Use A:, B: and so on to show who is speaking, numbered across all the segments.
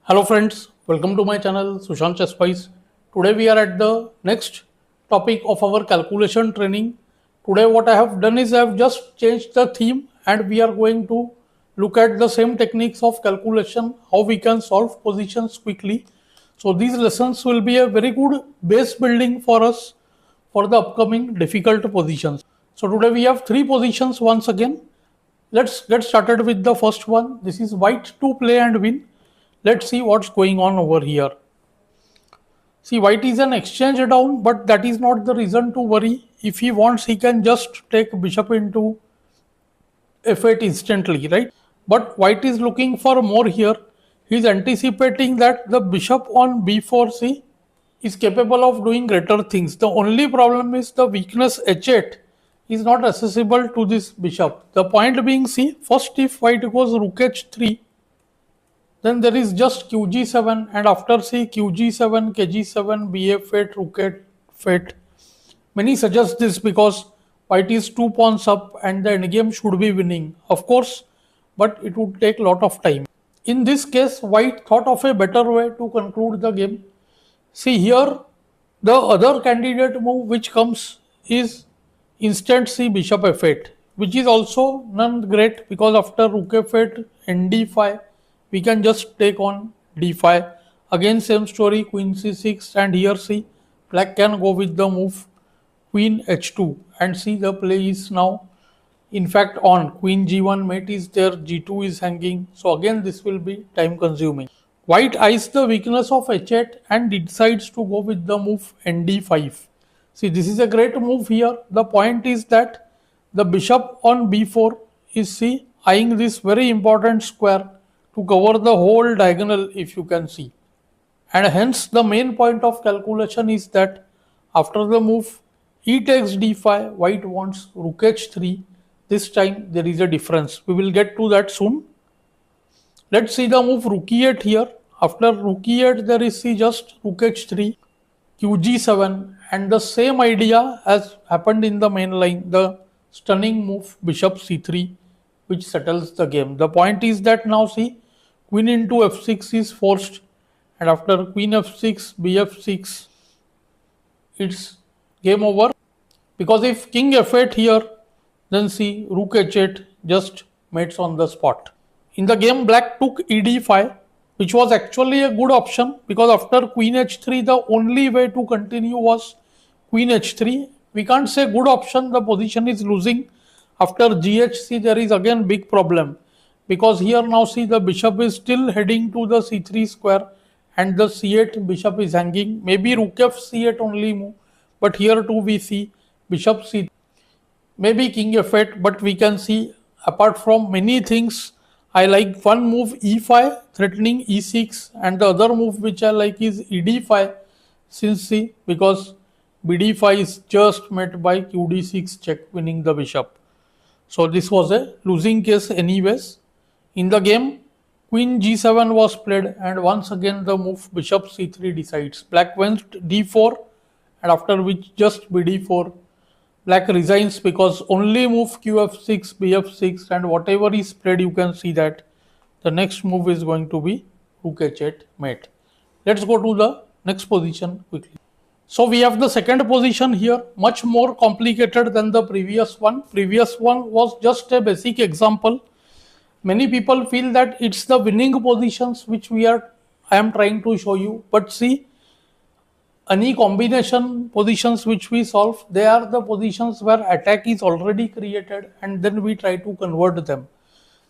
A: Hello friends, welcome to my channel SushantChessWise. Today we are at the next topic of our calculation training. Today what I have done is I have just changed the theme and we are going to look at the same techniques of calculation, how we can solve positions quickly. So these lessons will be a very good base building for us for the upcoming difficult positions. So today we have three positions once again. Let's get started with the first one. This is white to play and win. Let's see what's going on over here. See, white is an exchange down, but that is not the reason to worry. If he wants, he can just take bishop into f8 instantly, right? But white is looking for more here. He is anticipating that the bishop on b4, see, is capable of doing greater things. The only problem is the weakness h8 is not accessible to this bishop. The point being, see, first if white goes rook h3, then there is just qg7 and after see qg7, kg7, bf8, rook f8. Many suggest this because white is 2 pawns up and the endgame should be winning. Of course, but it would take a lot of time. In this case, white thought of a better way to conclude the game. See here, the other candidate move which comes is instant c bishop f8, which is also none great because after rook f8 and d5, we can just take on d5. Again same story, queen c6, and here see black can go with the move queen h2 and see the play is now in fact on. Queen g1 mate is there, g2 is hanging, so again this will be time consuming. White eyes the weakness of h8 and decides to go with the move nd5. See, this is a great move here. The point is that the bishop on b4 is, see, eyeing this very important square to cover the whole diagonal, if you can see. And hence the main point of calculation is that after the move e takes d5, white wants rook h3. This time there is a difference. We will get to that soon. Let's see the move rook e8 here. After rook e8 there is, see, just rook h3, qg7, and the same idea as happened in the main line, the stunning move bishop c3, which settles the game. The point is that now see, queen into f6 is forced, and after queen f6, bf6, it's game over. Because if king f8 here, then see rook h8 just mates on the spot. In the game, black took ed5, which was actually a good option because after queen h3, the only way to continue was queen h3. We can't say good option, the position is losing. After GHC, there is again big problem because here now see the bishop is still heading to the c3 square and the c8 bishop is hanging. Maybe rook f c8 only move, but here too we see bishop c3. Maybe king f8, but we can see apart from many things, I like one move e5 threatening e6 and the other move which I like is ed5 since see because bd5 is just met by qd6 check winning the bishop. So this was a losing case anyways. In the game, queen g7 was played and once again the move bishop c3 decides. Black went d4 and after which just bd4. Black resigns because only move qf6, bf6 and whatever is played you can see that the next move is going to be rook h8 mate. Let's go to the next position quickly. So we have the second position here, much more complicated than the previous one. Previous one was just a basic example. Many people feel that it's the winning positions which I am trying to show you. But see, any combination positions which we solve, they are the positions where attack is already created and then we try to convert them.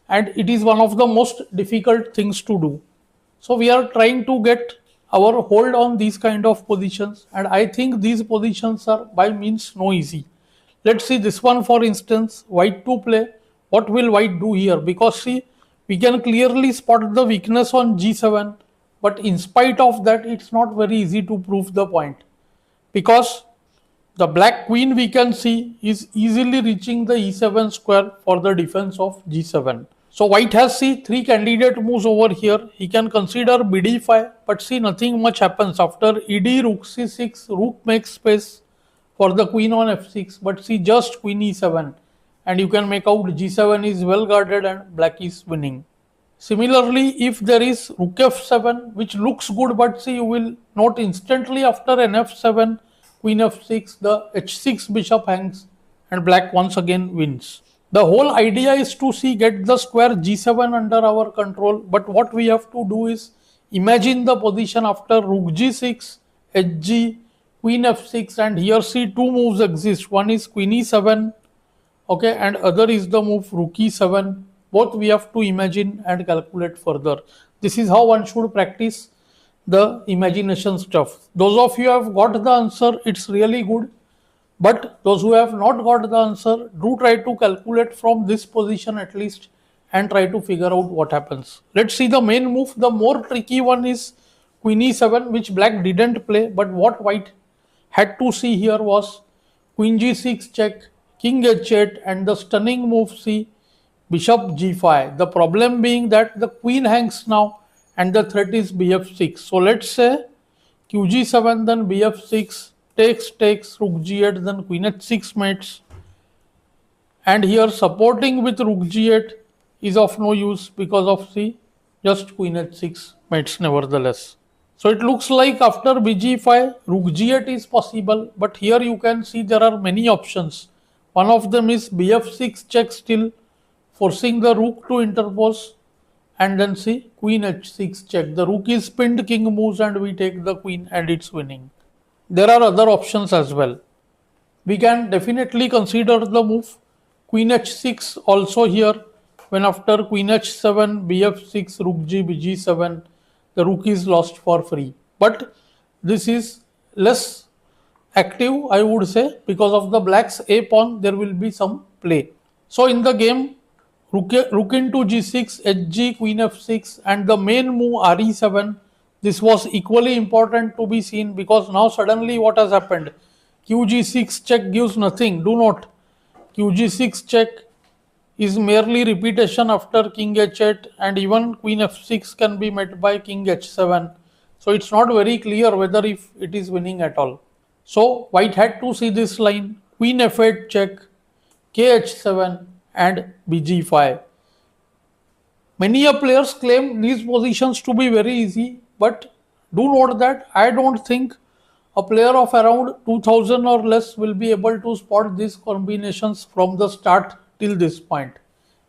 A: And it is one of the most difficult things to do. So we are trying to get our hold on these kind of positions and I think these positions are by means no easy. Let's see this one for instance, white to play. What will white do here? Because see, we can clearly spot the weakness on g7, but in spite of that, it's not very easy to prove the point. Because the black queen we can see is easily reaching the e7 square for the defense of g7. So white has see three candidate moves over here. He can consider bd5, but see nothing much happens. After ed rook c6, rook makes space for the queen on f6, but see just queen e7. And you can make out g7 is well guarded and black is winning. Similarly, if there is rook f7, which looks good, but see, you will note instantly after an f7, queen f6, the h6 bishop hangs and black once again wins. The whole idea is to see get the square g7 under our control, but what we have to do is imagine the position after rook g6, hg, queen f6, and here see two moves exist. One is queen e7, okay, and other is the move rook e7. Both we have to imagine and calculate further. This is how one should practice the imagination stuff. Those of you who have got the answer, it's really good. But those who have not got the answer, do try to calculate from this position at least and try to figure out what happens. Let's see the main move. The more tricky one is queen e7, which black didn't play, but what white had to see here was queen g6 check, king h8, and the stunning move c, bishop g5. The problem being that the queen hangs now and the threat is bf6. So let's say qg7, then bf6, takes, rook g8, then queen h6 mates. And here supporting with rook g8 is of no use because of c, just queen h6 mates nevertheless. So it looks like after bg5, rook g8 is possible, but here you can see there are many options. One of them is bf6 check still, forcing the rook to interpose, and then see queen h6 check. The rook is pinned, king moves, and we take the queen, and it's winning. There are other options as well. We can definitely consider the move queen h6 also here, when after queen h7, bf6, rook g, bg7, the rook is lost for free. But this is less active, I would say, because of the black's a pawn, there will be some play. So in the game, rook into g6, hg, queen f6, and the main move re7. This was equally important to be seen because now suddenly what has happened? qg6 check gives nothing. Do not. qg6 check is merely repetition after king h8, and even queen f6 can be met by king h7. So it's not very clear whether if it is winning at all. So white had to see this line, queen f8 check, kh7 and bg5. Many players claim these positions to be very easy, but do note that I don't think a player of around 2000 or less will be able to spot these combinations from the start till this point.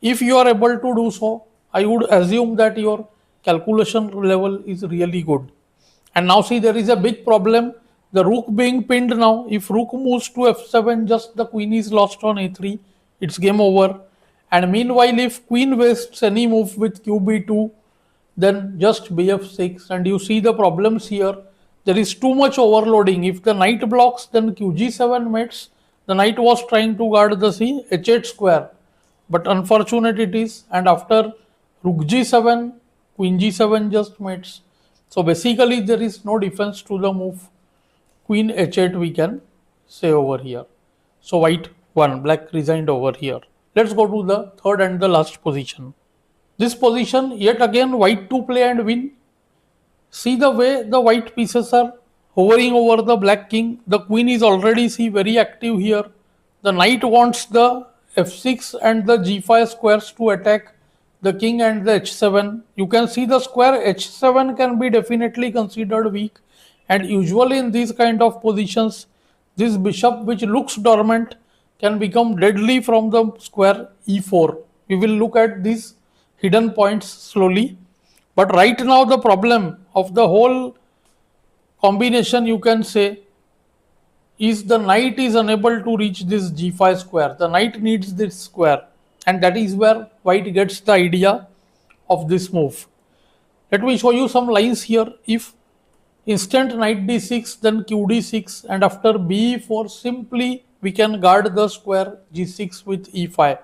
A: If you are able to do so, I would assume that your calculation level is really good. And now see, there is a big problem. The rook being pinned now. If rook moves to f7, just the queen is lost on a3. It's game over. And meanwhile, if queen wastes any move with qb2, then just bf6. And you see the problems here. There is too much overloading. If the knight blocks, then qg7 mates. The knight was trying to guard the c, h8 square. But unfortunate it is. And after rook g7, queen g7 just mates. So basically there is no defense to the move queen h8, we can say over here. So white won, black resigned over here. Let's go to the third and the last position. This position, yet again white to play and win. See the way the white pieces are hovering over the black king. The queen is already very active here. The knight wants the f6 and the g5 squares to attack the king and the h7. You can see the square h7 can be definitely considered weak, and usually in these kind of positions, this bishop which looks dormant can become deadly from the square e4. We will look at these hidden points slowly. But right now the problem of the whole combination, you can say, is the knight is unable to reach this g5 square. The knight needs this square, and that is where white gets the idea of this move. Let me show you some lines here. If instant knight d6, then q d6, and after b4, simply we can guard the square g6 with e5.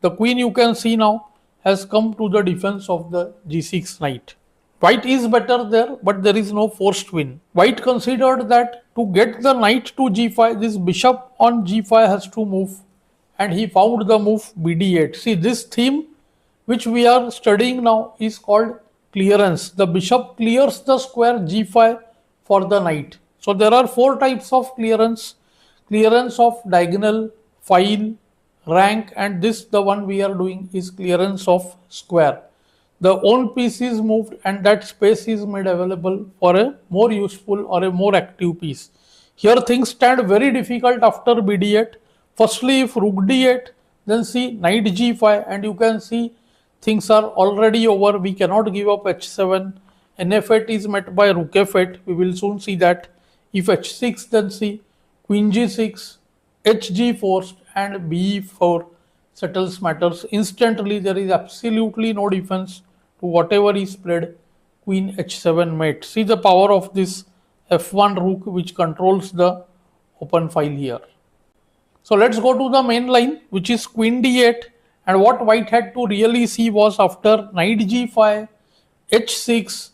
A: The queen, you can see now, has come to the defense of the g6 knight. White is better there, but there is no forced win. White considered that to get the knight to g5, this bishop on g5 has to move, and he found the move bd8. See, this theme which we are studying now is called clearance. The bishop clears the square g5 for the knight. So there are four types of clearance. Clearance of diagonal, file, rank, and this, the one we are doing, is clearance of square. the own piece is moved and that space is made available for a more useful or a more active piece. Here things stand very difficult after bd8. Firstly, if rook d8, then see knight g5, and you can see things are already over. We cannot give up h7. nf8 is met by rook f8. We will soon see that. If h6, then see queen g6, hg forced, and b4 settles matters instantly. There is absolutely no defense to whatever is played. Queen h7 mate. See the power of this f1 rook, which controls the open file here. So let's go to the main line, which is queen d8, and what white had to really see was after knight g5, h6,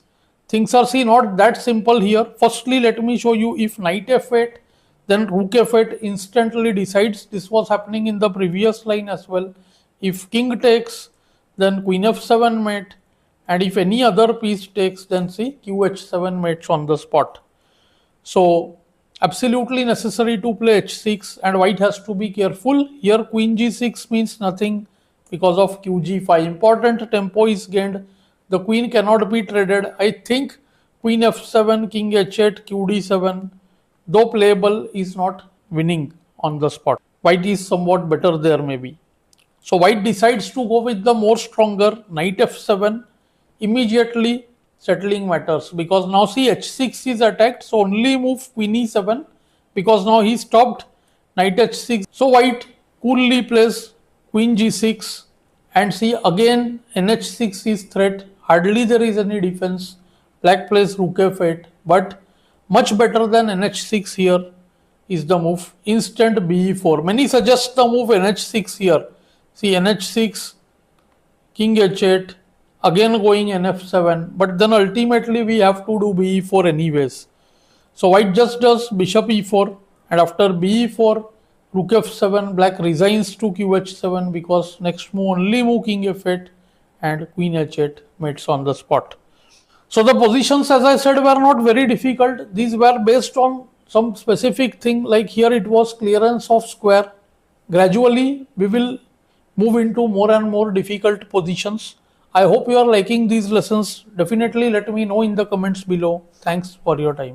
A: things are not that simple here. Firstly, let me show you. If knight f8, then rook f8 instantly decides. This was happening in the previous line as well. If king takes, then queen f7 mate, and if any other piece takes, then see qh7 mates on the spot. So absolutely necessary to play h6, and white has to be careful. Here queen g6 means nothing because of qg5. Important tempo is gained. The queen cannot be traded. I think queen f7, king h8, qd7, though playable, is not winning on the spot. White is somewhat better there maybe. So white decides to go with the more stronger knight f7, immediately settling matters, because now see h6 is attacked, so only move queen e7, because now he stopped knight h6. So white coolly plays queen g6, and see again nh6 is threat. Hardly there is any defense. Black plays rook f8, but much better than nh6 here is the move instant be4. Many suggest the move nh6 here. See nh6, king h8, again going nf7, but then ultimately we have to do be4 anyways. So white just does bishop e4, and after be4, rook f7, black resigns to qh7, because next move only move king f8 and queen h8 mates on the spot. So the positions, as I said, were not very difficult. These were based on some specific thing, like here it was clearance of square. Gradually we will move into more and more difficult positions. I hope you are liking these lessons. Definitely let me know in the comments below. Thanks for your time.